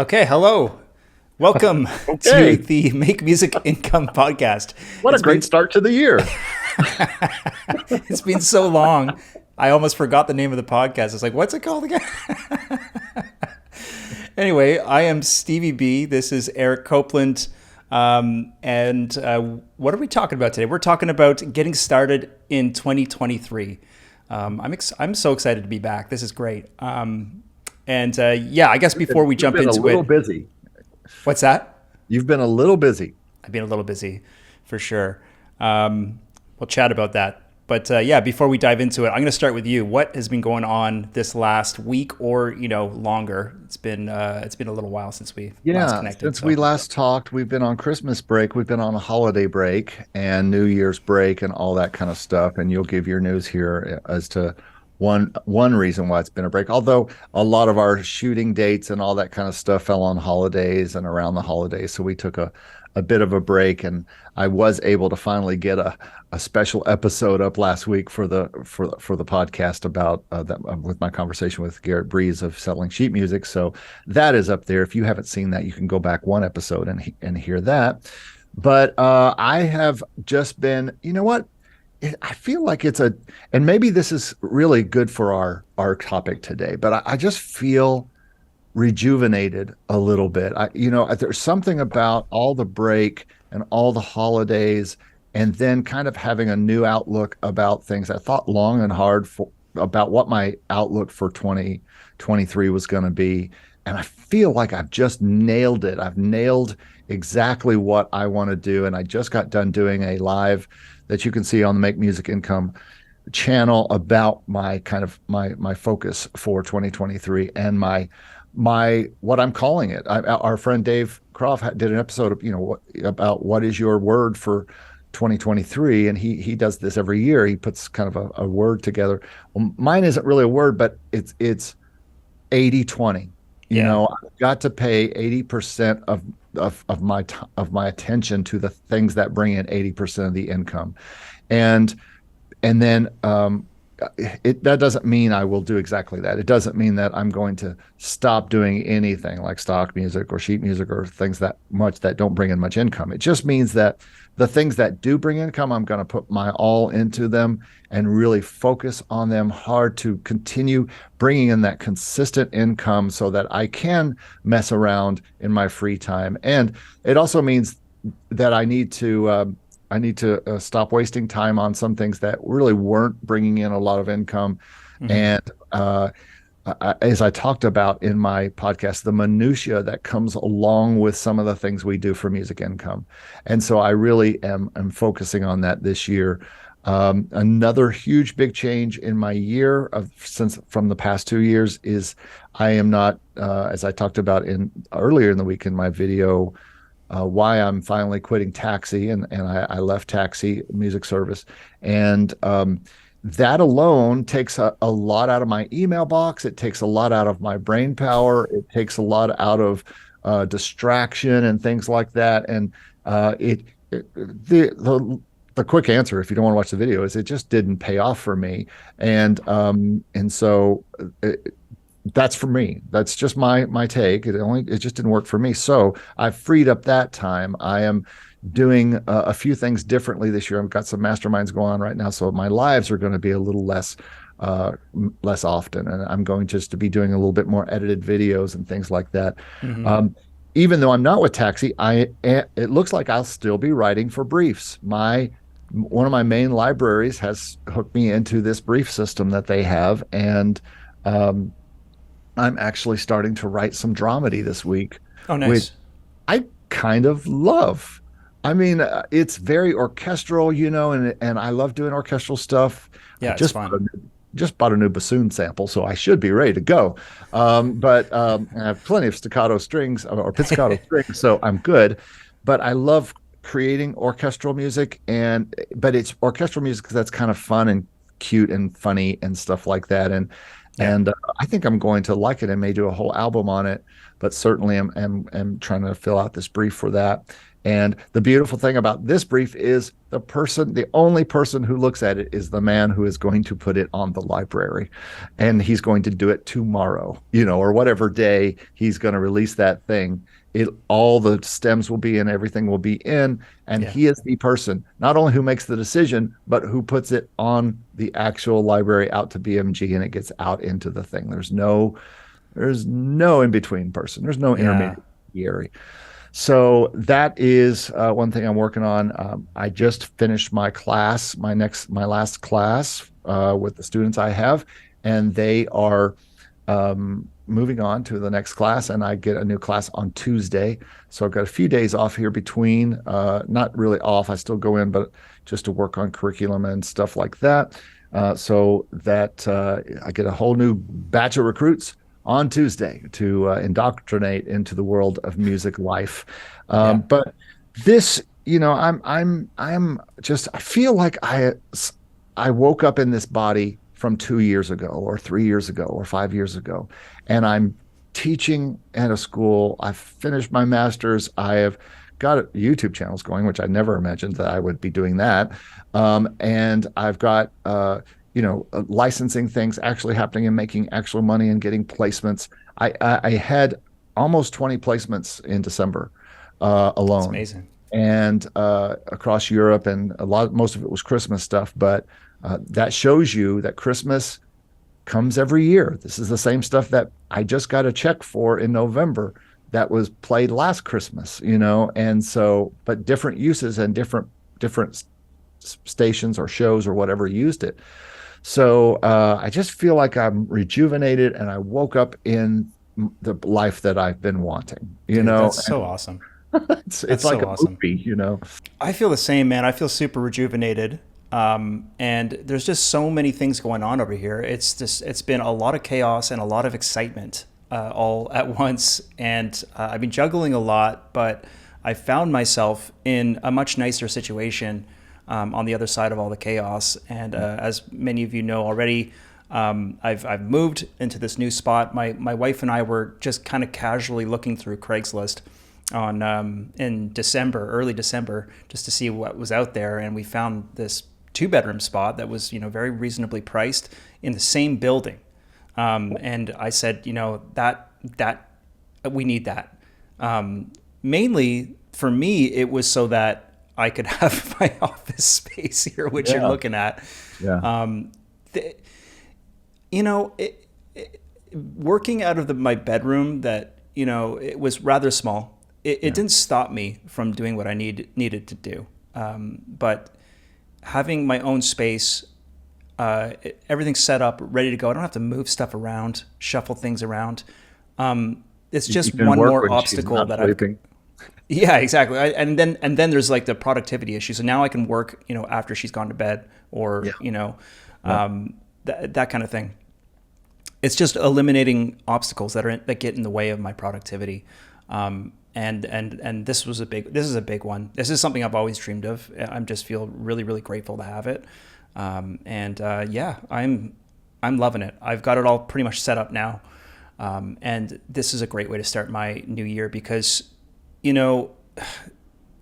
Okay, hello. Welcome to Okay. the Make Music Income podcast. What a It's great been start to the year. it's been so long. I almost forgot the name of the podcast. It's like, what's it called again? Anyway, I am Stevie B. This is Eric Copeland. And what are we talking about today? We're talking about getting started in 2023. I'm so excited to be back. This is great. I guess before we You've jump been a into little it, busy. what's that? You've been a little busy. I've been a little busy for sure. We'll chat about that. But before we dive into it, I'm going to start with you. What has been going on this last week or, longer? It's been a little while since we last Yeah, connected. since we So, last talked, we've been on Christmas break, we've been on a holiday break and New Year's break and all that kind of stuff. And you'll give your news here as to one reason why it's been a break. Although a lot of our shooting dates and all that kind of stuff fell on holidays and around the holidays, so we took a bit of a break, and I was able to finally get a special episode up last week for the podcast about that with my conversation with Garrett Breeze of Selling Sheet Music. So that is up there. If you haven't seen that, you can go back one episode and hear that. But I have just been, you know what? I feel like and maybe this is really good for our topic today, but I just feel rejuvenated a little bit. There's something about all the break and all the holidays, and then kind of having a new outlook about things. I thought long and hard about what my outlook for 2023 was going to be, and I feel like I've just nailed it. I've nailed exactly what I want to do, and I just got done doing a live that you can see on the Make Music Income channel about my kind of my focus for 2023 and my what I'm calling it. Our friend Dave Croft did an episode of about what is your word for 2023, and he does this every year. He puts kind of a word together. Well, mine isn't really a word, but it's 80/20. yeah. I've got to pay 80% of my attention to the things that bring in 80% of the income, and then that doesn't mean I will do exactly that. It doesn't mean that I'm going to stop doing anything like stock music or sheet music or things that don't bring in much income. It just means that the things that do bring income, I'm going to put my all into them and really focus on them hard to continue bringing in that consistent income so that I can mess around in my free time. And it also means that I need to stop wasting time on some things that really weren't bringing in a lot of income. Hmm. And as I talked about in my podcast, the minutia that comes along with some of the things we do for music income. And so I really am focusing on that this year. Another huge big change in my year from the past 2 years is I am not, as I talked about earlier in the week in my video, why I'm finally quitting taxi, and I left taxi music service. And that alone takes a lot out of my email box. It takes a lot out of my brain power. It takes a lot out of distraction and things like that. And the quick answer, if you don't want to watch the video, is it just didn't pay off for me. And so that's for me. That's just my take. It just didn't work for me. So I freed up that time. I am doing a few things differently this year. I've got some masterminds going on right now, so my lives are going to be a little less often, and I'm going just to be doing a little bit more edited videos and things like that. Hmm. Even though I'm not with Taxi, it looks like I'll still be writing for briefs. One of my main libraries has hooked me into this brief system that they have, and I'm actually starting to write some dramedy this week, Oh, which nice. I kind of love. I mean, it's very orchestral, and I love doing orchestral stuff. I Yeah, it's fun. just bought a new bassoon sample, so I should be ready to go. But I have plenty of staccato strings or pizzicato strings, so I'm good. But I love creating orchestral music, but it's orchestral music that's kind of fun and cute and funny and stuff like that. And Yeah. I think I'm going to like it and may do a whole album on it, but certainly am trying to fill out this brief for that. And the beautiful thing about this brief is the only person who looks at it is the man who is going to put it on the library. And he's going to do it tomorrow, or whatever day he's going to release that thing. All the stems will be in, everything will be in. And Yeah. he is the person, not only who makes the decision, but who puts it on the actual library out to BMG and it gets out into the thing. There's no in between person. There's no Yeah. intermediary. So that is one thing I'm working on. I just finished my class, my last class with the students I have, and they are moving on to the next class, and I get a new class on Tuesday. So I've got a few days off here between, not really off. I still go in, but just to work on curriculum and stuff like that. So that I get a whole new batch of recruits on Tuesday to indoctrinate into the world of music life. Yeah. But this, I'm just, I feel like I woke up in this body from 2 years ago or 3 years ago or 5 years ago, and I'm teaching at a school. I've finished my master's. I have got YouTube channels going, which I never imagined that I would be doing that. And I've got, licensing things actually happening and making actual money and getting placements. I had almost 20 placements in December It's alone, amazing. and across Europe, and most of it was Christmas stuff. But that shows you that Christmas comes every year. This is the same stuff that I just got a check for in November that was played last Christmas, and so, but different uses and different stations or shows or whatever used it. So I just feel like I'm rejuvenated and I woke up in the life that I've been wanting, Dude, that's so awesome. it's That's like so a awesome. movie. I feel the same, man. I feel super rejuvenated. And there's just so many things going on over here. It's been a lot of chaos and a lot of excitement all at once. And I've been juggling a lot, but I found myself in a much nicer situation on the other side of all the chaos. And as many of you know already, I've moved into this new spot. My wife and I were just kind of casually looking through Craigslist on in December, early December, just to see what was out there, and we found this 2-bedroom spot that was very reasonably priced in the same building. And I said, that we need that. Mainly for me, it was so that I could have my office space here, which you're Yeah. looking at. Yeah. The, working out of my bedroom that it was rather small. It didn't stop me from doing what I needed to do. But having my own space, everything's set up, ready to go. I don't have to move stuff around, shuffle things around. It's You just can one work more when she's obstacle not that sleeping. yeah, exactly. And then there's like the productivity issue. So now I can work, after she's gone to bed, or Yeah. Yeah. that kind of thing. It's just eliminating obstacles that get in the way of my productivity. And this is a big one. This is something I've always dreamed of. I'm just feel really, really grateful to have it. Yeah, I'm loving it. I've got it all pretty much set up now. And this is a great way to start my new year because, the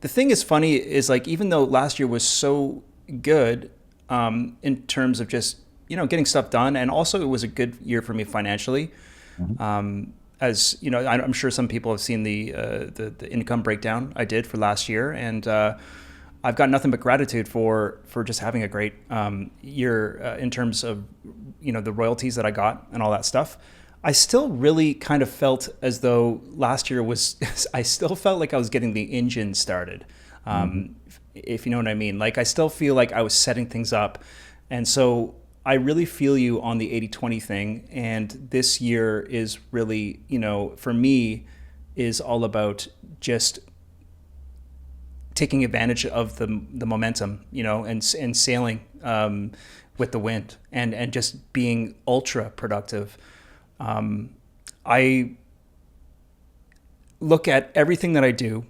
thing is funny is, like, even though last year was so good, in terms of just, getting stuff done. And also it was a good year for me financially. Mhm. As you know, I'm sure some people have seen the income breakdown I did for last year, and I've got nothing but gratitude for just having a great year in terms of the royalties that I got and all that stuff. I still really kind of felt as though last year was I still felt like I was getting the engine started, Mhm. if you know what I mean. Like, I still feel like I was setting things up, and so I really feel you on the 80-20 thing. And this year is really, for me, is all about just taking advantage of the momentum, and sailing with the wind, and just being ultra productive. I look at everything that I do,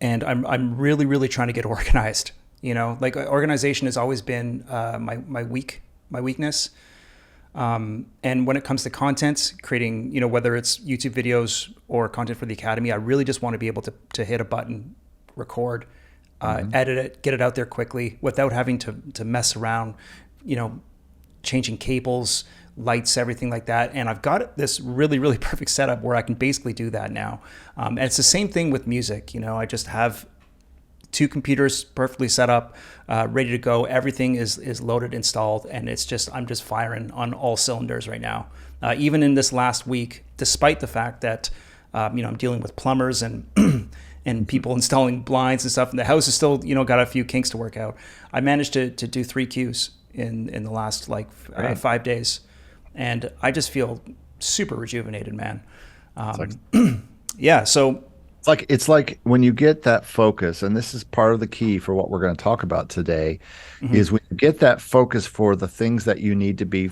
and I'm really, really trying to get organized. Like, organization has always been my weakness. And when it comes to content, creating, whether it's YouTube videos or content for the Academy, I really just want to be able to hit a button, record, edit it, get it out there quickly without having to mess around, changing cables, lights, everything like that. And I've got this really, really perfect setup where I can basically do that now. And it's the same thing with music. I just have two computers perfectly set up, ready to go. Everything is loaded, installed, and I'm just firing on all cylinders right now. Even in this last week, despite the fact that I'm dealing with plumbers and and people installing blinds and stuff, and the house is still got a few kinks to work out. I managed to do 3 Qs in the last 5 days, and I just feel super rejuvenated, man. Yeah, so. It's like when you get that focus, and this is part of the key for what we're going to talk about today, is when you get that focus for the things that you need to be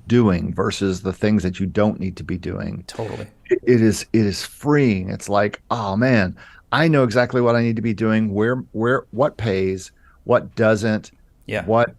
doing versus the things that you don't need to be doing. Totally. It is freeing. It's like, oh man, I know exactly what I need to be doing, what pays, what doesn't, yeah, what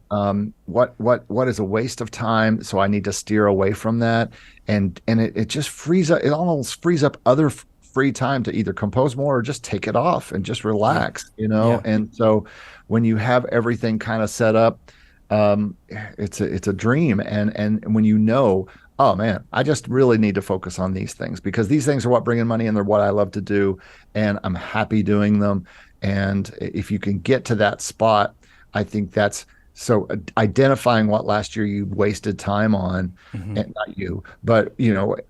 is a waste of time. So I need to steer away from that. And it just frees up, it almost frees up other free time to either compose more or just take it off and just relax, Yeah. And so when you have everything kind of set up, it's a dream. And when oh man, I just really need to focus on these things because these things are what bring in money and they're what I love to do. And I'm happy doing them. And if you can get to that spot, I think that's so identifying what last year you wasted time on, and not you, but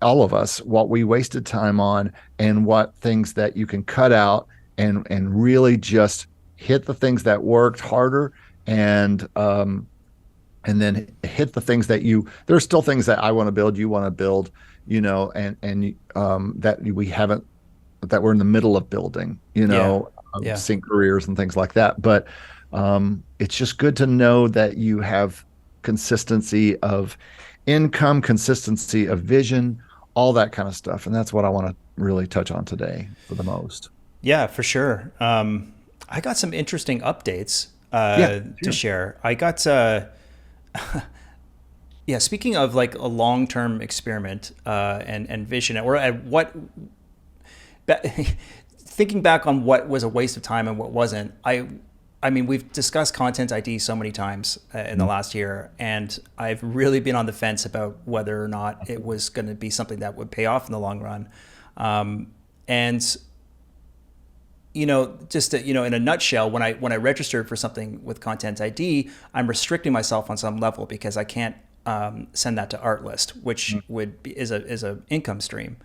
all of us, what we wasted time on, and what things that you can cut out and really just hit the things that worked harder, and then hit the things that there's still things that I want to build, you want to build, and that we haven't, that we're in the middle of building, sync careers and things like that, but. It's just good to know that you have consistency of income, consistency of vision, all that kind of stuff. And that's what I want to really touch on today for the most. Yeah, for sure. I got some interesting updates to share. I got, speaking of like a long-term experiment and vision, or at what, thinking back on what was a waste of time and what wasn't, I mean, we've discussed Content ID so many times in the last year, and I've really been on the fence about whether or not it was going to be something that would pay off in the long run. And just in a nutshell, when I registered for something with Content ID, I'm restricting myself on some level because I can't send that to Artlist, which is a income stream.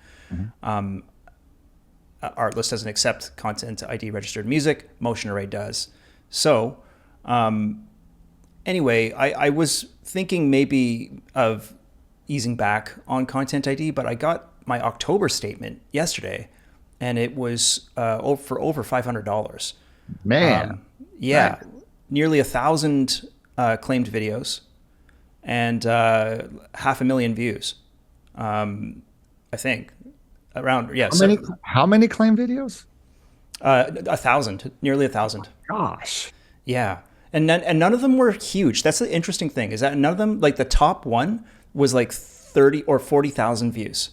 Artlist doesn't accept Content ID registered music. Motion Array does. So, anyway, I was thinking maybe of easing back on Content ID, but I got my October statement yesterday, and it was for over $500. Man, yeah, nearly 1,000 claimed videos, and 500,000 views. I think around How many claim videos? 1,000, nearly 1,000. Gosh. Yeah. And none of them were huge. That's the interesting thing, is that none of them, like the top one was like 30 or 40,000 views.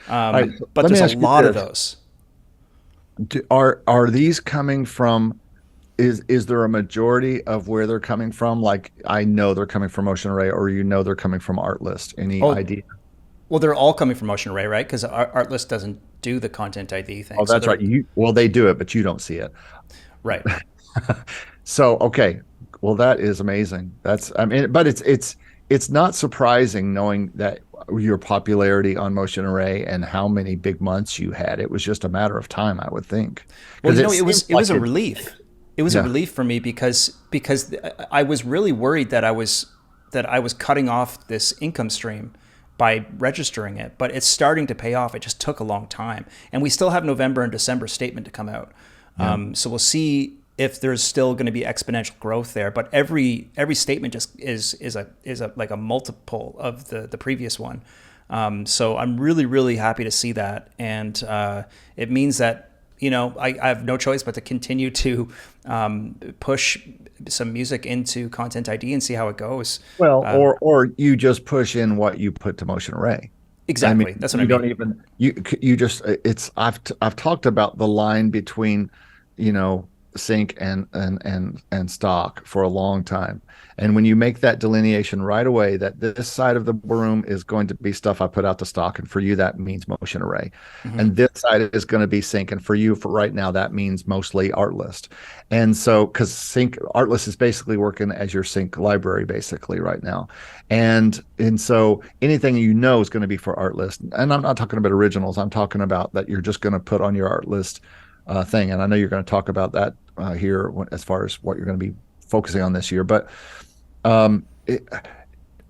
But there's a lot of those. Are these coming from, is there a majority of where they're coming from? Like, I know they're coming from Motion Array, or they're coming from Artlist. Any idea? Well, they're all coming from Motion Array, right? Because Artlist doesn't do the Content ID thing. Oh, that's right. They do it, but you don't see it. Right. So, okay. Well, that is amazing. But it's not surprising knowing that your popularity on Motion Array and how many big months you had. It was just a matter of time, I would think. Well, it was a relief. It was a relief for me because I was really worried that I was cutting off this income stream by registering it, but it's starting to pay off. It just took a long time, and we still have November and December statement to come out. So we'll see if there's still going to be exponential growth there. But every statement just is like a multiple of the previous one. So I'm really, really happy to see that, and it means that I have no choice but to continue to push some music into Content ID and see how it goes. Well, or you just push in what you put to Motion Array. I mean, Exactly. That's what I you don't mean. even you just it's I've talked about the line between, sync and stock for a long time. And when you make that delineation right away, that this side of the room is going to be stuff I put out to stock, and for you that means Motion Array, Hmm. and this side is going to be sync, and for you for right now that means mostly Artlist. And so, because sync Artlist is basically working as your sync library basically right now, and so anything is going to be for Artlist. And I'm not talking about originals. I'm talking about that you're just going to put on your Artlist thing. And I know you're going to talk about that here as far as what you're going to be focusing on this year. But um, it,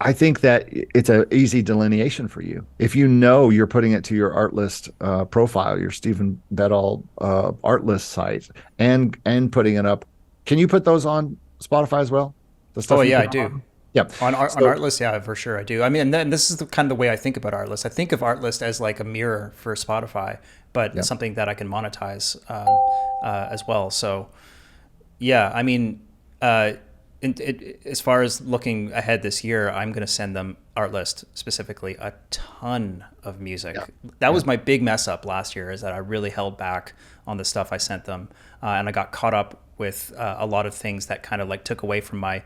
I think that it's an easy delineation for you. If you know you're putting it to your Artlist profile, your Stephen Bedall Artlist site, and putting it up, can you put those on Spotify as well? The Oh stuff you yeah, I put do. on? Yeah. On So Artlist, yeah, for sure I do. I mean, and then this is the kind of the way I think about Artlist. I think of Artlist as like a mirror for Spotify, but yeah. something that I can monetize as well. So yeah, I mean, as far as looking ahead this year, I'm going to send them Artlist specifically a ton of music. Yeah. That Yeah. was my big mess up last year, is that I really held back on the stuff I sent them, and I got caught up with a lot of things that kind of like took away from my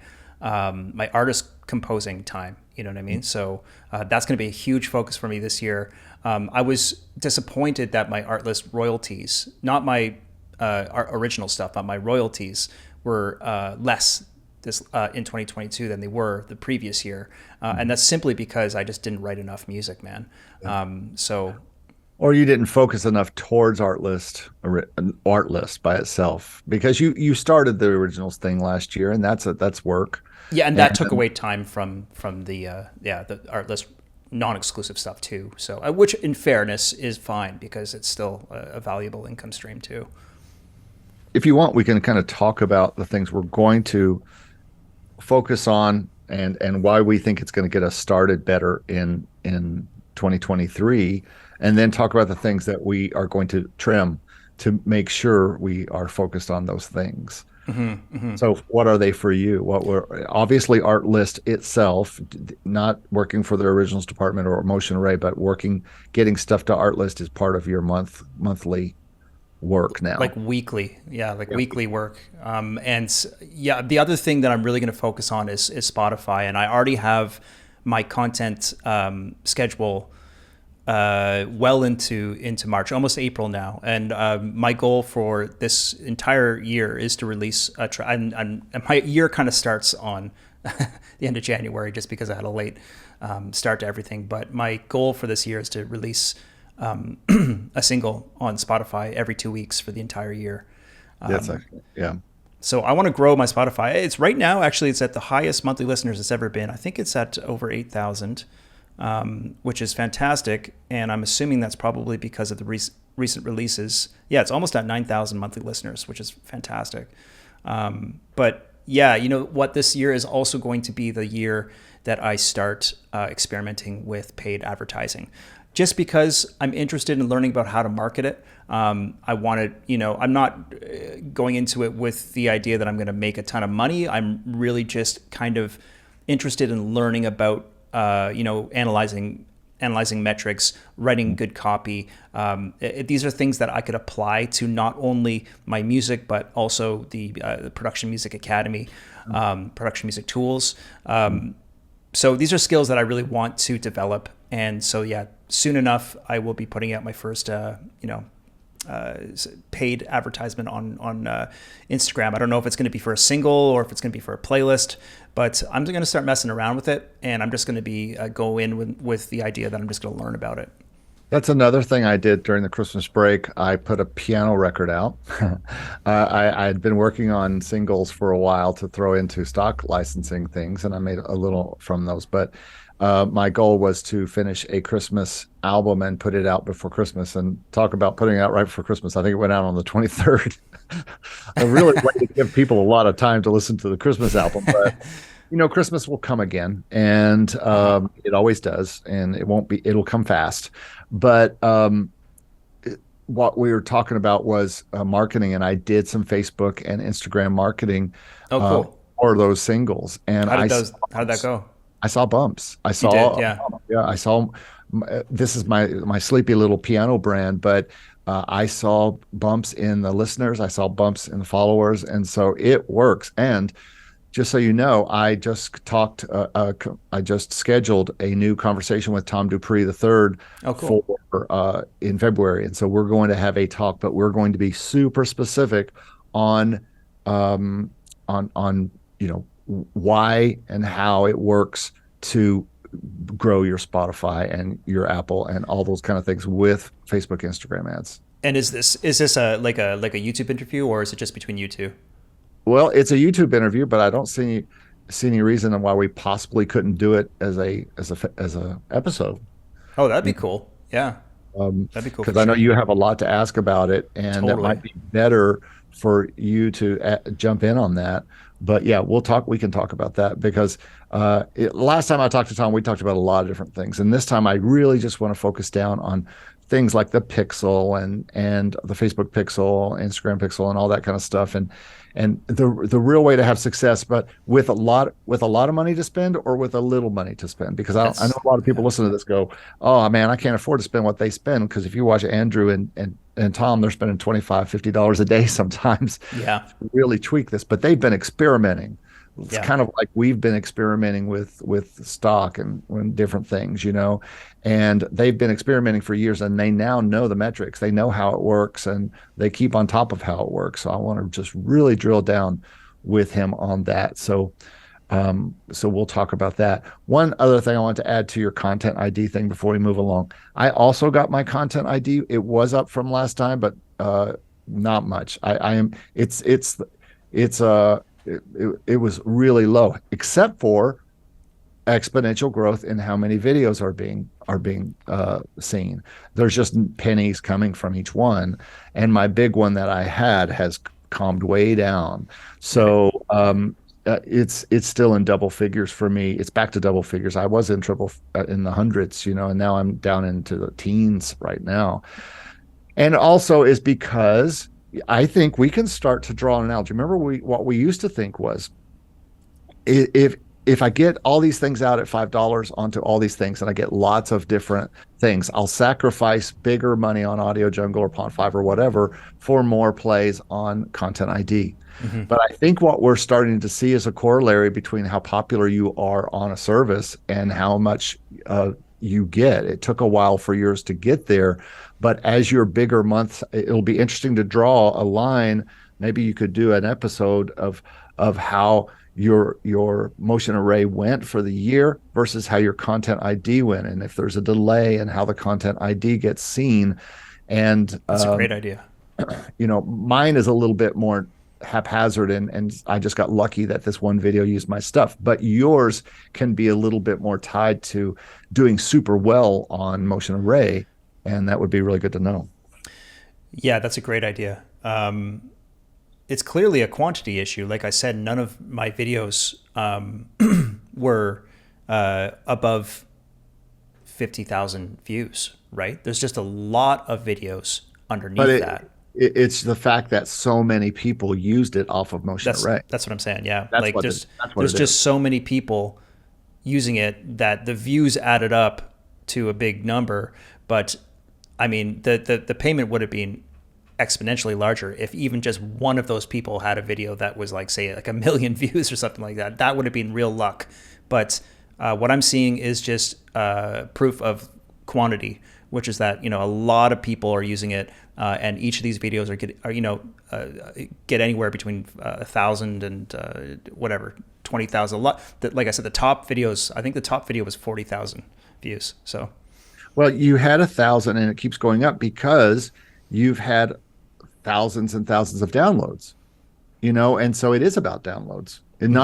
artist composing time. You know what I mean? So that's going to be a huge focus for me this year. I was disappointed that my Artlist royalties, not my original stuff, but my royalties were less this in 2022 than they were the previous year, and that's simply because I just didn't write enough music, man. So Or you didn't focus enough towards Artlist by itself, because you started the originals thing last year, and that's work. yeah, and that took And away time from the Artlist non-exclusive stuff too. So which, in fairness, is fine because it's still a valuable income stream too. if you want, we can kind of talk about the things we're going to focus on, and why we think it's going to get us started better in 2023, and then talk about the things that we are going to trim to make sure we are focused on those things. So what are they for you? What were obviously Art List itself, not working for the originals department or Motion Array, but getting stuff to Art List is part of your monthly work now. Like weekly, yeah, like Yeah. weekly work. Yeah, the other thing that I'm really going to focus on is Spotify, and I already have my content schedule well into March, almost April now. And my goal for this entire year is to release and my year kind of starts on the end of January, just because I had a late start to everything. But my goal for this year is to release a single on Spotify every 2 weeks for the entire year. That's actually, yeah. So I want to grow my Spotify. It's right now, actually, it's at the highest monthly listeners it's ever been. I think it's at over 8,000, which is fantastic. And I'm assuming that's probably because of the recent releases. Yeah, it's almost at 9,000 monthly listeners, which is fantastic. But yeah, you know what? This year is also going to be the year that I start experimenting with paid advertising. Just because I'm interested in learning about how to market it. I wanted, I'm not going into it with the idea that I'm going to make a ton of money. I'm really just kind of interested in learning about, analyzing metrics, writing good copy. These are things that I could apply to not only my music, but also the Production Music Academy, production music tools. So these are skills that I really want to develop. And so, yeah, soon enough, I will be putting out my first, paid advertisement on Instagram. I don't know if it's going to be for a single or if it's going to be for a playlist, but I'm going to start messing around with it, and I'm just going to be go in with the idea that I'm just going to learn about it. That's another thing I did during the Christmas break. I put a piano record out. I had been working on singles for a while to throw into stock licensing things, and I made a little from those. But my goal was to finish a Christmas album and put it out before Christmas. And talk about putting it out right before Christmas. I think it went out on the 23rd. I really want to give people a lot of time to listen to the Christmas album, but Christmas will come again, and it always does, and it'll come fast. But what we were talking about was marketing, and I did some Facebook and Instagram marketing Oh, cool. for those singles, and How did that go? I saw bumps. I You did, saw, yeah. yeah, I saw. This is my sleepy little piano brand, but I saw bumps in the listeners. I saw bumps in the followers, and so it works. And just so you know, I just scheduled a new conversation with Tom Dupree III Oh, for cool. in February, and so we're going to have a talk, but we're going to be super specific on um, on why and how it works to grow your Spotify and your Apple and all those kind of things with Facebook, Instagram ads. And is this a YouTube interview, or is it just between you two? Well, it's a YouTube interview, but I don't see any reason why we possibly couldn't do it as a episode. Oh, that'd be You cool. Yeah, that'd be cool for Because I know sure. you have a lot to ask about it, and that Totally. might be better for you to jump in on that. But yeah, we'll talk. We can talk about that because last time I talked to Tom, we talked about a lot of different things, and this time I really just want to focus down on things like the Pixel and the Facebook Pixel, Instagram Pixel, and all that kind of stuff, and the real way to have success, but with a lot of money to spend or with a little money to spend. Because I know That's a lot of people yeah, listen to this go, oh man, I can't afford to spend what they spend. Because if you watch Andrew and Tom, they're spending $25-50 a day sometimes yeah, to really tweak this, but they've been experimenting. It's yeah. kind of like we've been experimenting with stock and different things, and they've been experimenting for years, and they now know the metrics. They know how it works, and they keep on top of how it works. So I want to just really drill down with him on that. So we'll talk about that. One other thing I want to add to your content ID thing before we move along. I also got my content ID. It was up from last time, but not much. I am. It's it was really low, except for exponential growth in how many videos are being seen. There's just pennies coming from each one, and my big one that I had has calmed way down. Right. So it's still in double figures for me. It's back to double figures. I was in triple in the hundreds, and now I'm down into the teens right now. And also is because I think we can start to draw an analogy. Remember, what we used to think was if if I get all these things out at $5 onto all these things and I get lots of different things, I'll sacrifice bigger money on Audio Jungle or Pond5 or whatever for more plays on Content ID. Hmm. But I think what we're starting to see is a corollary between how popular you are on a service and how much you get. It took a while for yours to get there, but as your bigger months, it'll be interesting to draw a line. Maybe you could do an episode of how your motion array went for the year versus how your content ID went, and if there's a delay and how the content ID gets seen. And That's a great idea. mine is a little bit more haphazard, and I just got lucky that this one video used my stuff. But yours can be a little bit more tied to doing super well on motion array, and that would be really good to know. Yeah, that's a great idea. It's clearly a quantity issue. Like I said, none of my videos were above 50,000 views, right? There's just a lot of videos But underneath that. it's the fact that so many people used it off of motion That's array. that's what I'm saying. Yeah, That's like what there's that's what there's it just is. so many people using it that the views added up to a big number. But I mean, the payment would have been exponentially larger if even just one of those people had a video that was like, say, like a million views or something like that. That would have been real luck. But what I'm seeing is just proof of quantity, which is that a lot of people are using it, and each of these videos get anywhere between 1,000 and whatever 20,000. A lot. Like I said, the top videos. I think the top video was 40,000 views. So Well, you had 1,000 and it keeps going up because you've had thousands and thousands of downloads, and so it is about downloads and mhm.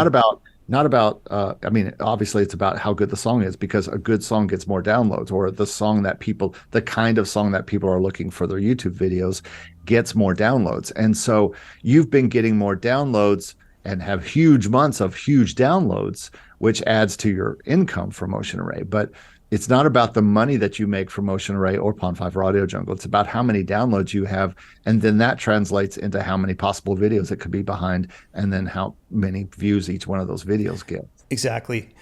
not about I mean, obviously it's about how good the song is, because a good song gets more downloads, or the kind of song that people are looking for their YouTube videos gets more downloads. And so you've been getting more downloads and have huge months of huge downloads, which adds to your income for motion array. But it's not about the money that you make from Motion Array or Pond 5 or Audio Jungle. It's about how many downloads you have. And then that translates into how many possible videos it could be behind, and then how many views each one of those videos get. Exactly.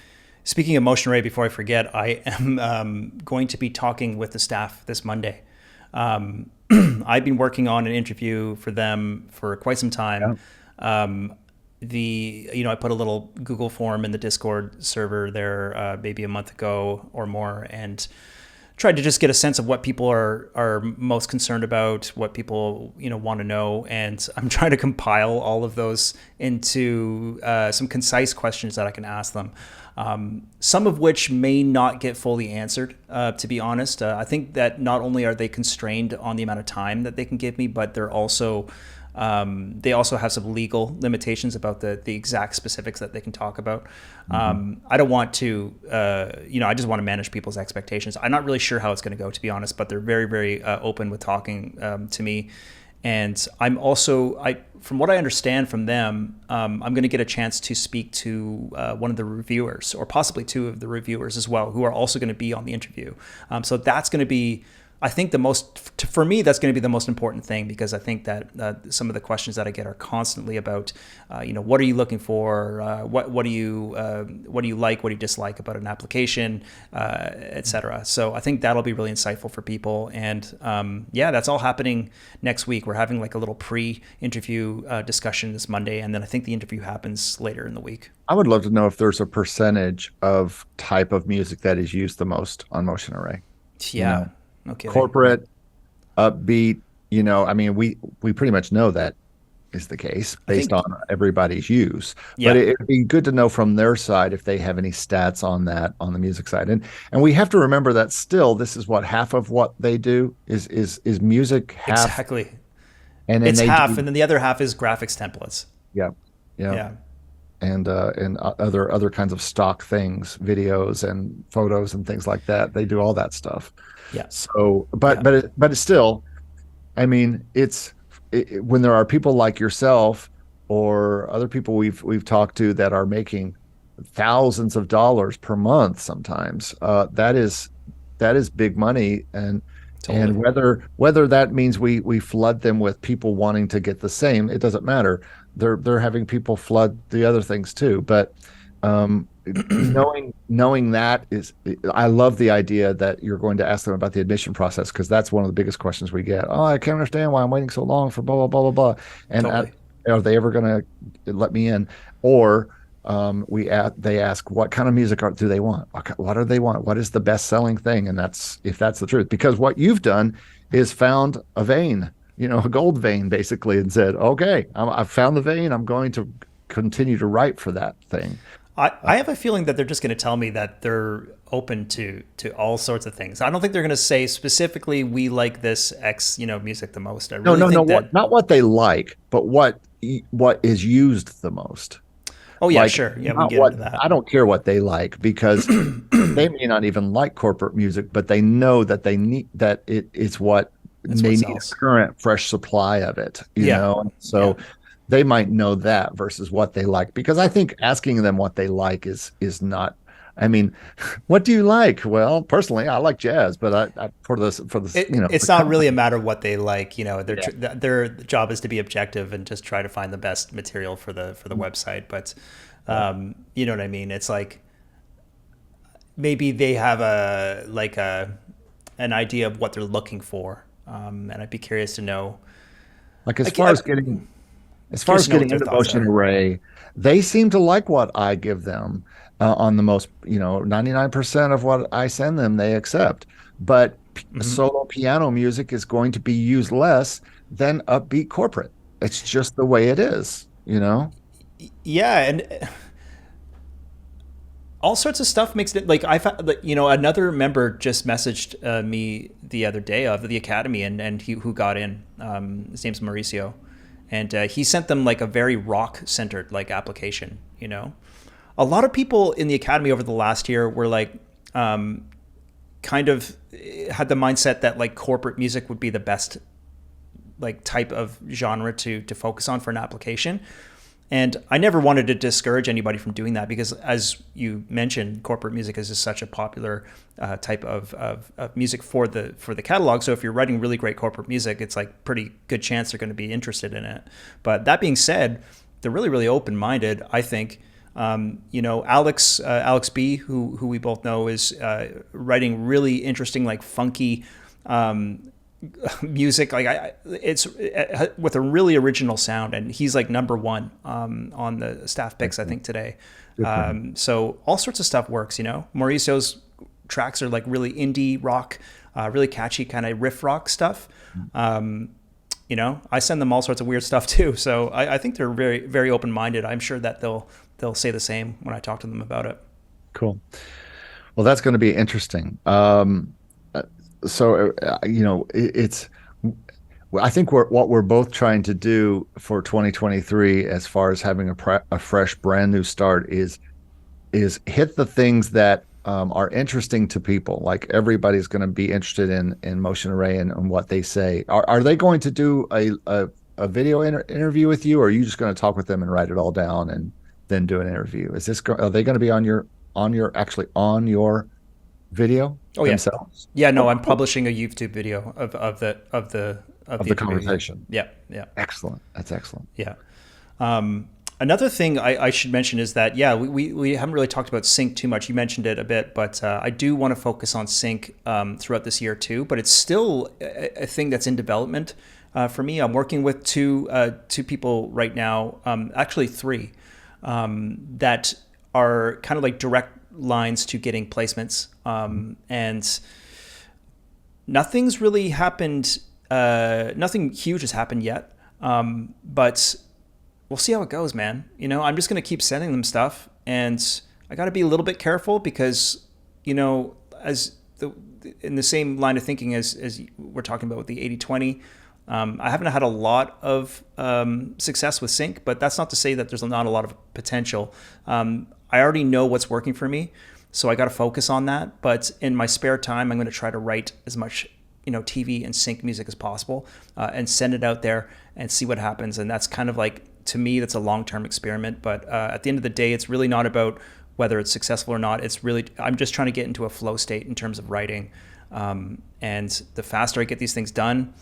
Speaking of Motion Array, before I forget, I am going to be talking with the staff this Monday. I've been working on an interview for them for quite some time. Yeah. I put a little Google form in the Discord server there maybe a month ago or more, and tried to just get a sense of what people are most concerned about, what people want to know, and I'm trying to compile all of those into some concise questions that I can ask them. Some of which may not get fully answered, to be honest. I think that not only are they constrained on the amount of time that they can give me, but they're also they also have some legal limitations about the exact specifics that they can talk about. I don't want to, I just want to manage people's expectations. I'm not really sure how it's going to go, to be honest, but they're very, very open with talking to me. And I'm also, from what I understand from them, I'm going to get a chance to speak to one of the reviewers, or possibly two of the reviewers as well, who are also going to be on the interview. So that's going to be, I think, for me, that's going to be the most important thing, because I think that some of the questions that I get are constantly about, what are you looking for? What do you like? What do you dislike about an application, et cetera. So I think that'll be really insightful for people. And that's all happening next week. We're having like a little pre-interview discussion this Monday, and then I think the interview happens later in the week. I would love to know if there's a percentage of type of music that is used the most on Motion Array. Yeah. Okay. Corporate, upbeat, we pretty much know that is the case based on everybody's use. Yeah. But it'd be good to know from their side if they have any stats on that on the music side. And we have to remember that still this is what half of what they do is music, half. Exactly. And then it's half, and then the other half is graphics templates. Yeah. Yeah. And other kinds of stock things, videos and photos and things like that. They do all that stuff. Yeah. So, but it's still, I mean, when there are people like yourself or other people we've talked to that are making thousands of dollars per month, sometimes that is big money, and totally. And whether that means we flood them with people wanting to get the same, it doesn't matter. They're having people flood the other things too, but. Knowing that is, I love the idea that you're going to ask them about the admission process, because that's one of the biggest questions we get. Oh, I can't understand why I'm waiting so long for blah blah blah blah blah. And totally. Are they ever going to let me in? Or they ask, what kind of music do they want? What do they want? What is the best selling thing? And if that's the truth, because what you've done is found a vein, a gold vein basically, and said, okay, I've found the vein. I'm going to continue to write for that thing. I have a feeling that they're just going to tell me that they're open to all sorts of things. I don't think they're going to say specifically, we like this X, music the most. I really think that... not what they like, but what is used the most. Oh yeah, sure. Yeah, we get into that. I don't care what they like, because they may not even like corporate music, but they know that they need that it's what they need a current fresh supply of it. You know, so. Yeah. They might know that versus what they like, because I think asking them what they like is not. I mean, what do you like? Well, personally, I like jazz, but it's not really a matter of what they like. Their job is to be objective and just try to find the best material for the website. But you know what I mean? It's like maybe they have an idea of what they're looking for, and I'd be curious to know. As far as getting into Motion Array, they seem to like what I give them on the most, 99% of what I send them, they accept. But solo piano music is going to be used less than upbeat corporate. It's just the way it is, Yeah, and all sorts of stuff makes it like another member just messaged me the other day of the Academy, and who got in. His name's Mauricio. And he sent them like a very rock-centered like application. A lot of people in the Academy over the last year were like, kind of had the mindset that like corporate music would be the best like type of genre to focus on for an application. And I never wanted to discourage anybody from doing that because, as you mentioned, corporate music is just such a popular type of music for the catalog. So if you're writing really great corporate music, it's like pretty good chance they're going to be interested in it. But that being said, they're really, really open minded, I think. Alex B, who we both know, is writing really interesting, like funky music. It's with a really original sound, and he's like number one on the staff picks, I think, today. So all sorts of stuff works. Mauricio's tracks are like really indie rock, really catchy kind of riff rock stuff. I send them all sorts of weird stuff too. So I think they're very, very open minded. I'm sure that they'll say the same when I talk to them about it. Cool. Well, that's going to be interesting. It's. I think what we're both trying to do for 2023, as far as having a fresh, brand new start, is hit the things that are interesting to people. Like everybody's going to be interested in Motion Array and what they say. Are they going to do a video interview with you, or are you just going to talk with them and write it all down and then do an interview? Are they going to be on your video themselves? Yeah, no, I'm publishing a YouTube video of the conversation. Yeah, yeah. Excellent. That's excellent. Yeah. Another thing I should mention is that, yeah, we haven't really talked about sync too much. You mentioned it a bit, but I do want to focus on sync throughout this year too. But it's still a thing that's in development for me. I'm working with two people right now, actually three, that are kind of like direct lines to getting placements. And nothing's really happened. Nothing huge has happened yet. But we'll see how it goes, man. I'm just going to keep sending them stuff, and I got to be a little bit careful because, as in the same line of thinking as we're talking about with the 80/20, I haven't had a lot of success with sync, but that's not to say that there's not a lot of potential. I already know what's working for me, so I got to focus on that. But in my spare time, I'm going to try to write as much TV and sync music as possible, and send it out there and see what happens. And that's kind of like, to me, that's a long-term experiment. But at the end of the day, it's really not about whether it's successful or not. I'm just trying to get into a flow state in terms of writing. And the faster I get these things done,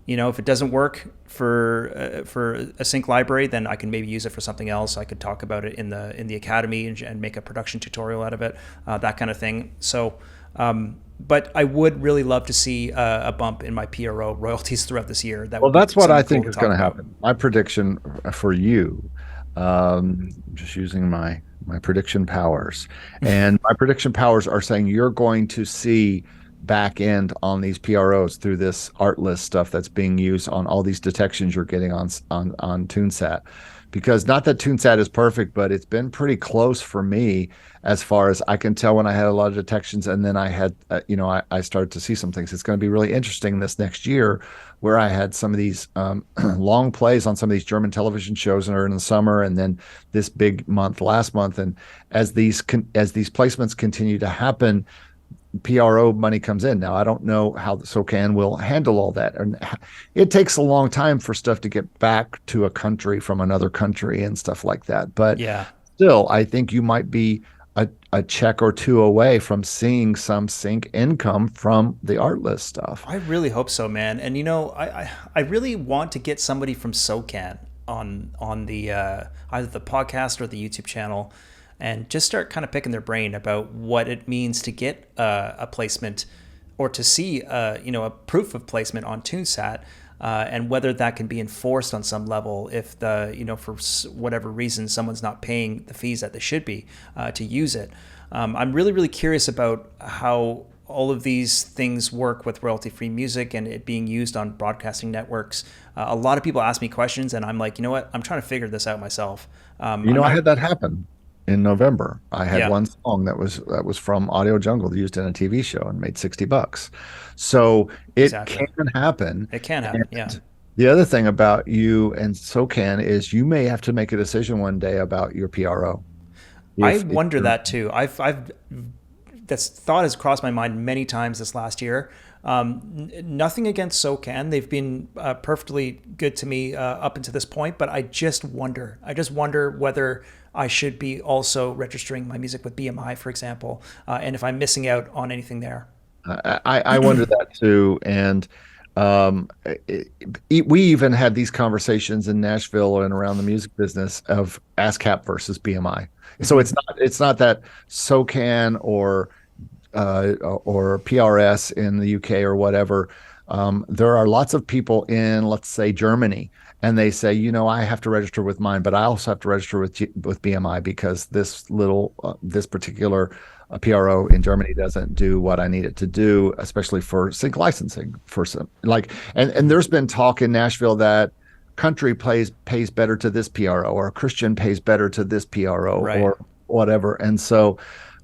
if it doesn't work for a sync library, then I can maybe use it for something else. I could talk about it in the academy and make a production tutorial out of it, that kind of thing. So, but I would really love to see a bump in my PRO royalties throughout this year. That's what I think is going to happen. My prediction for you, just using my prediction powers, and my prediction powers are saying you're going to see back end on these PROs through this Artlist stuff that's being used on all these detections you're getting on TuneSat. Because not that TuneSat is perfect, but it's been pretty close for me as far as I can tell when I had a lot of detections, and then I had, I started to see some things. It's going to be really interesting this next year, where I had some of these long plays on some of these German television shows in the summer, and then this big month last month. And as these placements continue to happen, PRO money comes in. Now, I don't know how the SOCAN will handle all that. And it takes a long time for stuff to get back to a country from another country and stuff like that. But yeah, still, I think you might be a check or two away from seeing some sync income from the Artlist stuff. I really hope so, man. And I really want to get somebody from SOCAN on the either the podcast or the YouTube channel, and just start kind of picking their brain about what it means to get a placement, or to see a proof of placement on TuneSat, and whether that can be enforced on some level if for whatever reason someone's not paying the fees that they should be to use it. I'm really, really curious about how all of these things work with royalty-free music and it being used on broadcasting networks. A lot of people ask me questions, and I'm like, you know what? I'm trying to figure this out myself. I had that happen in November. I had one song that was from Audio Jungle used in a TV show and made $60. So it can happen. It can happen. Yeah. The other thing about you and SOCAN is you may have to make a decision one day about your PRO. I wonder that too. That thought has crossed my mind many times this last year. Nothing against SOCAN. They've been perfectly good to me up until this point, but I just wonder whether I should be also registering my music with BMI, for example, and if I'm missing out on anything there. I wonder that too. And we even had these conversations in Nashville and around the music business of ASCAP versus BMI. So Mm-hmm. it's not that SOCAN or PRS in the UK or whatever. There are lots of people in, let's say, Germany, and they say, I have to register with mine, but I also have to register with BMI because this particular PRO in Germany doesn't do what I need it to do, especially for sync licensing for some and there's been talk in Nashville that country pays better to this PRO or Christian pays better to this PRO Right. or whatever. And so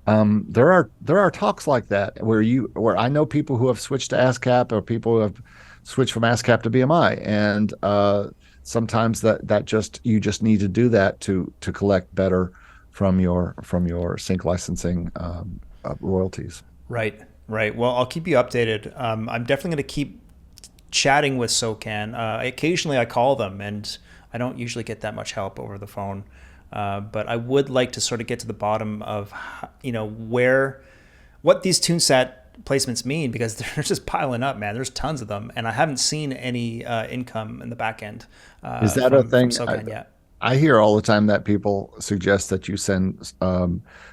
there are talks like that where I know people who have switched to ASCAP or people who have switched from ASCAP to BMI, and sometimes that just you just need to do that to collect better from your sync licensing royalties. Right. Right. Well, I'll keep you updated. I'm definitely going to keep chatting with SOCAN. Occasionally, I call them, and I don't usually get that much help over the phone. But I would like to sort of get to the bottom of, what these TuneSat placements mean, because they're just piling up, man. There's tons of them, and I haven't seen any income in the back end Is that a from thing? SOCAN yet. I hear all the time that people suggest that you send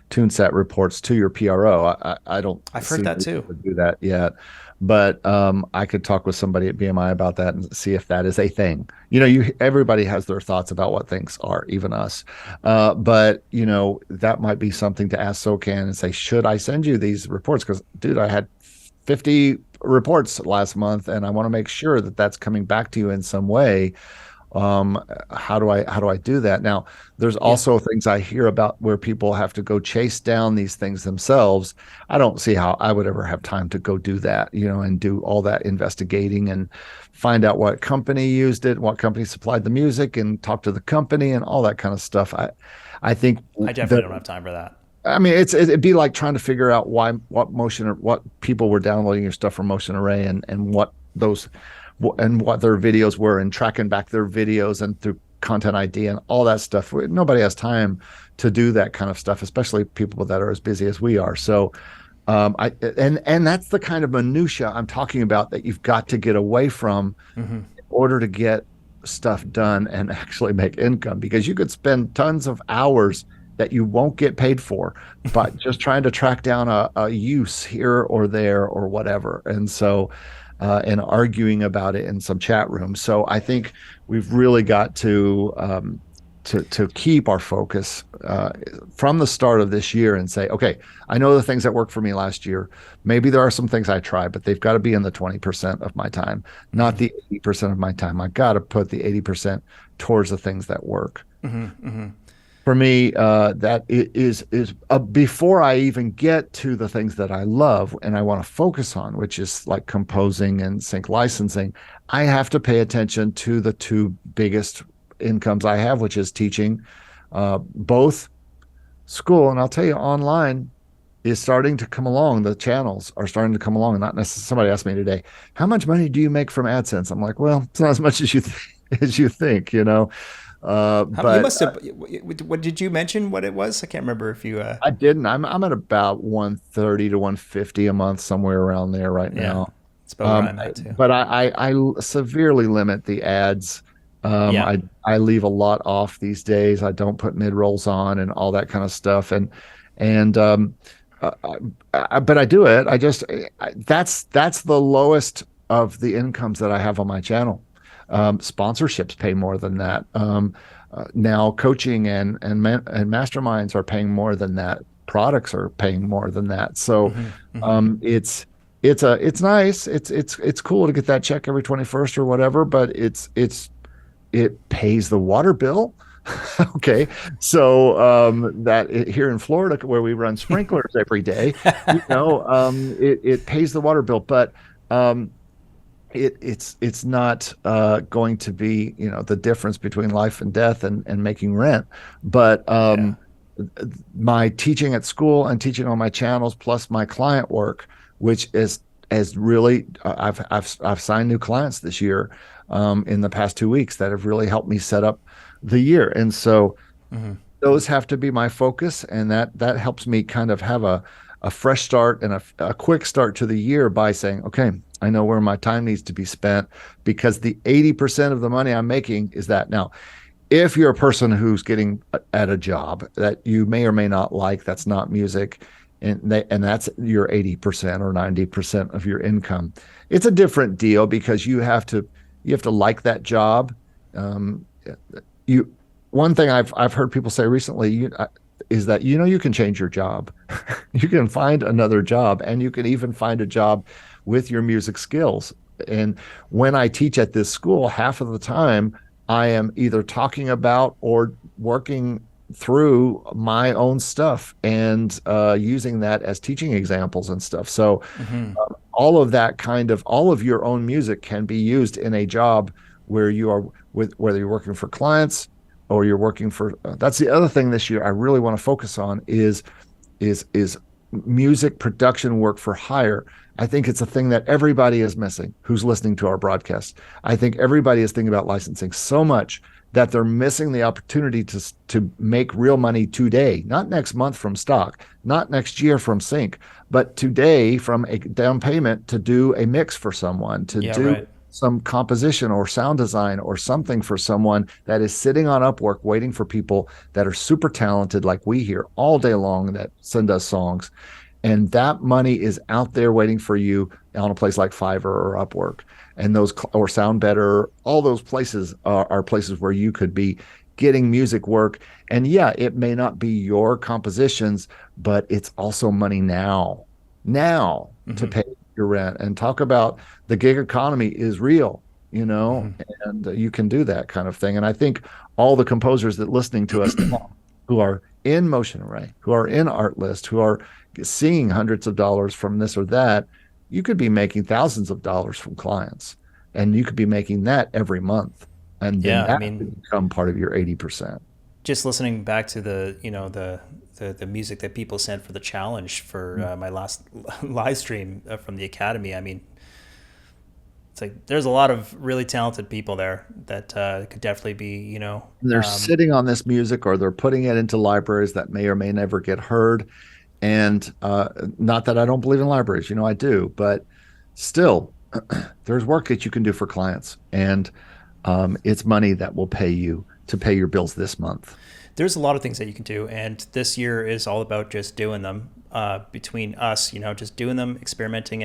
TuneSat reports to your PRO. I don't I've see heard that the too. need to do that yet, but I could talk with somebody at BMI about that and see if that is a thing. Everybody has their thoughts about what things are, even us. But that might be something to ask SOCAN and say, should I send you these reports? Because, dude, I had 50 reports last month, and I want to make sure that that's coming back to you in some way. How do I do that? Now, there's Yeah. also things I hear about where people have to go chase down these things themselves. I don't see how I would ever have time to go do that, and do all that investigating and find out what company used it, what company supplied the music, and talk to the company and all that kind of stuff. I think I definitely that don't have time for that. I mean, it'd be like trying to figure out what people were downloading your stuff from Motion Array, and what their videos were, and tracking back their videos and through Content ID and all that stuff. Nobody has time to do that kind of stuff, especially people that are as busy as we are. So, and that's the kind of minutia I'm talking about that you've got to get away from Hmm. in order to get stuff done and actually make income, because you could spend tons of hours that you won't get paid for, but just trying to track down a use here or there or whatever. And so, and arguing about it in some chat rooms. So I think we've really got to keep our focus from the start of this year and say, okay, I know the things that worked for me last year. Maybe there are some things I tried, but they've got to be in the 20% of my time, not the 80% of my time. I got to put the 80% towards the things that work. Hmm. Hmm. For me, that is before I even get to the things that I love and I want to focus on, which is like composing and sync licensing. I have to pay attention to the two biggest incomes I have, which is teaching, both school, and I'll tell you, online is starting to come along. The channels are starting to come along. Not necessarily. Somebody asked me today, how much money do you make from AdSense? I'm like, well, it's not as much as as you think. You But must have. What did you mention? What it was? I can't remember if you. I didn't. I'm at about 130 to 150 a month, somewhere around there right Yeah, now. it's about where I'm at too. But I severely limit the ads. Yeah. I leave a lot off these days. I don't put mid rolls on and all that kind of stuff. And uh, but I do it. That's the lowest of the incomes that I have on my channel. Sponsorships pay more than that. Now coaching and masterminds are paying more than that. Products are paying more than that. So Hmm. Hmm. it's nice. It's cool to get that check every 21st or whatever, but it pays the water bill. Okay. So here in Florida, where we run sprinklers every day, it pays the water bill, but it's not going to be the difference between life and death and making rent. But Yeah. my teaching at school and teaching on my channels plus my client work, which is has really I've signed new clients this year, in the past 2 weeks, that have really helped me set up the year. And so Hmm. those have to be my focus, and that helps me kind of have a fresh start and a quick start to the year by saying, okay, I know where my time needs to be spent, because the 80% of the money I'm making is that. Now, if you're a person who's getting at a job that you may or may not like, that's not music, and that's your 80% or 90% of your income, it's a different deal, because you have to like that job. Um, you One thing I've heard people say recently, is that, you can change your job. You can find another job, and you can even find a job with your music skills. And when I teach at this school, half of the time I am either talking about or working through my own stuff, and using that as teaching examples and stuff. So Hmm. all of your own music can be used in a job where you are, with whether you're working for clients or you're working for. That's the other thing this year I really want to focus on is music production work for hire. I think it's a thing that everybody is missing who's listening to our broadcast. I think everybody is thinking about licensing so much that they're missing the opportunity to make real money today, not next month from stock, not next year from sync, but today from a down payment to do a mix for someone, to Yeah, do right. some composition or sound design or something for someone that is sitting on Upwork waiting for people that are super talented, like we hear all day long, that send us songs. And that money is out there waiting for you on a place like Fiverr or Upwork. And those, or Sound Better, all those places are places where you could be getting music work. And yeah, it may not be your compositions, but it's also money now to Hmm. pay your rent. And talk about the gig economy is real, Hmm. and you can do that kind of thing. And I think all the composers that listening to us now, who are in Motion Array, who are in Artlist, who are seeing hundreds of dollars from this or that, you could be making thousands of dollars from clients, and you could be making that every month. And then Yeah, I that mean, could become part of your 80%. just listening back to the music that people sent for the challenge for my last live stream from the academy. I mean, it's like there's a lot of really talented people there that could definitely be, They're sitting on this music, or they're putting it into libraries that may or may never get heard. And not that I don't believe in libraries, I do, but still, there's work that you can do for clients, and it's money that will pay you to pay your bills this month. there's a lot of things that you can do, and this year is all about just doing them between us. Just doing them, experimenting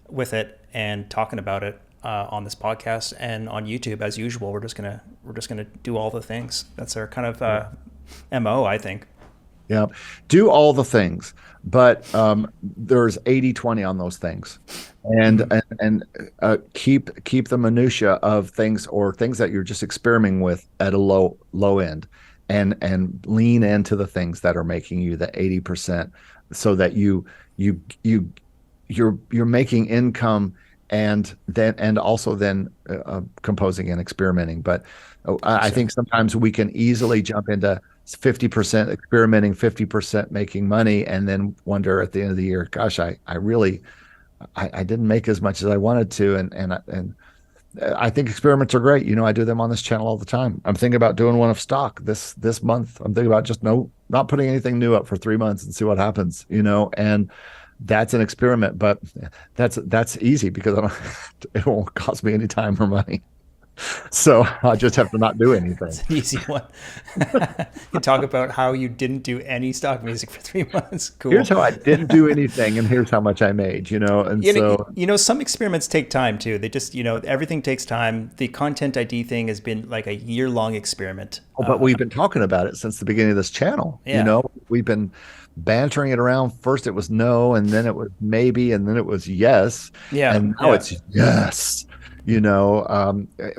with it, and talking about it on this podcast and on YouTube as usual. We're just gonna do all the things. That's our kind of mo, I think. Yeah. Do all the things, but there's 80/20 on those things. And Hmm. keep the minutia of things, or things that you're just experimenting with, at a low end, and lean into the things that are making you the 80%, so that you you you're making income, and also then composing and experimenting. But For I sure. think sometimes we can easily jump into 50% experimenting, 50% making money, and then wonder at the end of the year, gosh, I really, I didn't make as much as I wanted to. And I think experiments are great. I do them on this channel all the time. I'm thinking about doing one of stock this month. I'm thinking about just not putting anything new up for 3 months and see what happens, and that's an experiment. But that's easy, because it won't cost me any time or money. So I just have to not do That's anything. an easy one. You talk about how you didn't do any stock music for 3 months. Here's Cool. how I didn't do anything, and here's how much I made. And you know, so, you know, some experiments take time too. They just, everything takes time. The content ID thing has been like a year-long experiment. oh, but we've been talking about it since the beginning of this channel. Yeah, We've been bantering it around. First it was no, and then it was maybe, and then it was yes, yeah, and now yeah. it's yes.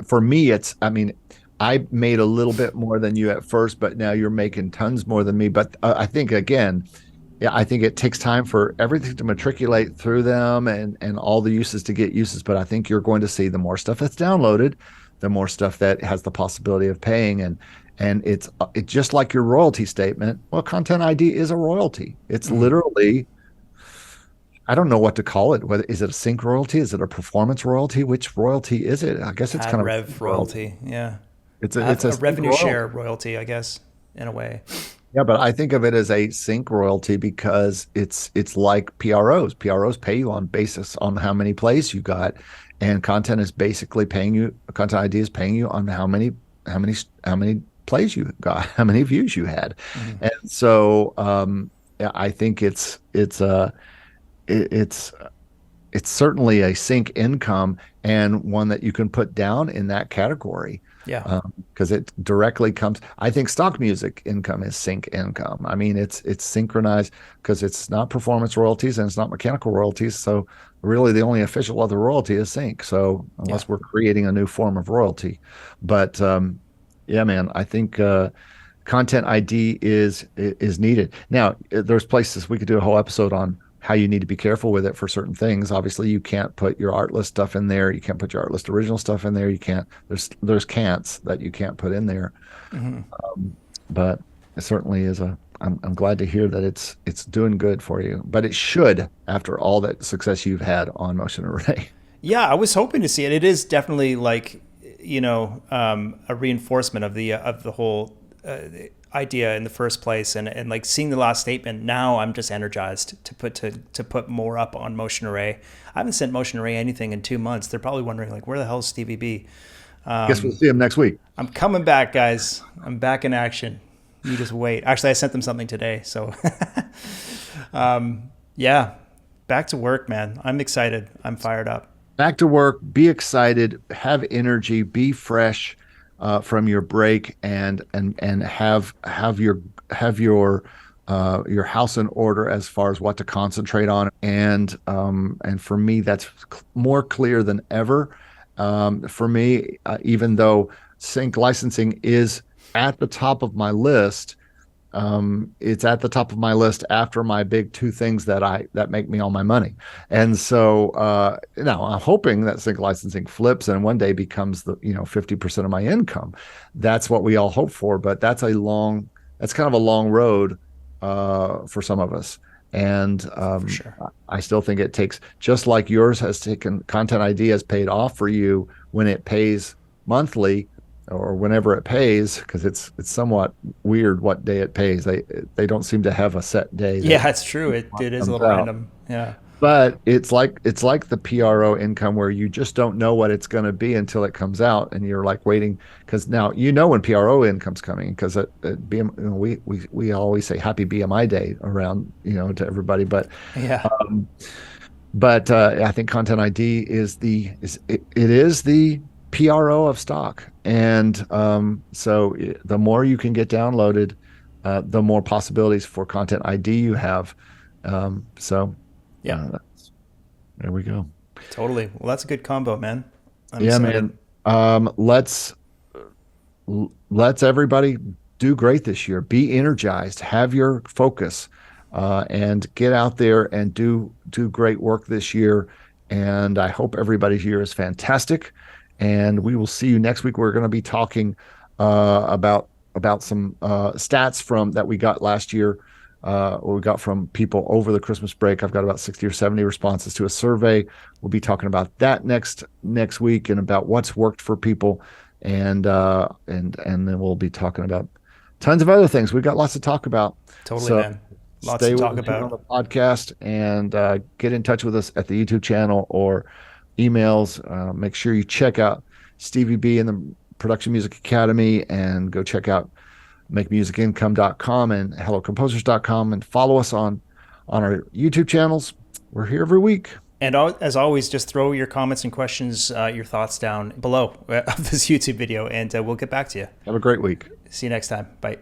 For me, I mean, I made a little bit more than you at first, but now you're making tons more than me. But I think, again, yeah, I think it takes time for everything to matriculate through them, and all the uses to get uses. But I think you're going to see the more stuff that's downloaded, the more stuff that has the possibility of paying. And it's just like your royalty statement. Well, Content ID is a royalty. It's Hmm. literally I don't know what to call it. Whether is it a sync royalty? Is it a performance royalty? Which royalty is it? I guess it's Ad kind of a rev sync royalty. royalty. Yeah. It's a A sync revenue share royalty. royalty, I guess, in a way. Yeah, but I think of it as a sync royalty because it's like PROs. PROs pay you on basis on how many plays you got, and content is basically paying you. Content ID is paying you on how many how many plays you got, how many views you had, Hmm. and so yeah, I think it, it's it's certainly a sync income and one that you can put down in that category Yeah. because it directly comes. I think stock music income is sync income. I mean, it's synchronized because it's not performance royalties and it's not mechanical royalties. So really, the only official other royalty is sync. So Yeah. unless we're creating a new form of royalty, but yeah, man, I think content ID is needed. Now, there's places we could do a whole episode on how you need to be careful with it for certain things. Obviously, you can't put your art list stuff in there. You can't put your art list original stuff in there. You can't. There's can'ts that you can't put in there. Hmm. But it certainly is a. I'm glad to hear that it's doing good for you. But it should after all that success you've had on Motion Array. Yeah, I was hoping to see it. It is definitely like, a reinforcement of the whole idea in the first place, and like seeing the last statement. Now I'm just energized to put more up on Motion Array. I haven't sent Motion Array anything in 2 months. They're probably wondering like, where the hell is Stevie B? Guess we'll see him next week. I'm coming back, guys. I'm back in action. You just wait. Actually, I sent them something today, so yeah, back to work, man. I'm excited. I'm fired up. Back to work, be excited, have energy, be fresh from your break, and have your house in order as far as what to concentrate on. And for me, that's more clear than ever. For me, even though sync licensing is at the top of my list, it's at the top of my list after my big two things that make me all my money. And so now I'm hoping that sync licensing flips and one day becomes the 50% of my income. That's what we all hope for, but that's kind of a long road for some of us. And For sure. I still think it takes, just like yours has taken, Content ID has paid off for you when it pays monthly or whenever it pays, because it's somewhat weird what day it pays. They don't seem to have a set day that Yeah, it's true. It is a comes little out. random. Yeah. But it's like the PRO income where you just don't know what it's going to be until it comes out, and you're like waiting because now when PRO income's coming because at BM, we always say Happy BMI Day around to everybody, Yeah. but I think Content ID it is the PRO of stock, and so the more you can get downloaded, the more possibilities for Content ID you have. So Yeah. there we go. Totally. Well, that's a good combo, man. I'm Yeah, excited. man. Um, let's let's everybody do great this year. Be energized. Have your focus, and get out there and do great work this year. And I hope everybody's year is fantastic. And we will see you next week. We're going to be talking about some stats from that we got last year. Or we got from people over the Christmas break. I've got about 60 or 70 responses to a survey. We'll be talking about that next week and about what's worked for people, and then we'll be talking about tons of other things. We've got lots to talk about. Totally, So man. Lots to stay with talk us here on about. the podcast and get in touch with us at the YouTube channel or emails. Make sure you check out Stevie B and the Production Music Academy and go check out makemusicincome.com and hellocomposers.com and follow us on our YouTube channels. We're here every week. And as always, just throw your comments and questions, your thoughts down below of this YouTube video, and we'll get back to you. Have a great week. See you next time. Bye.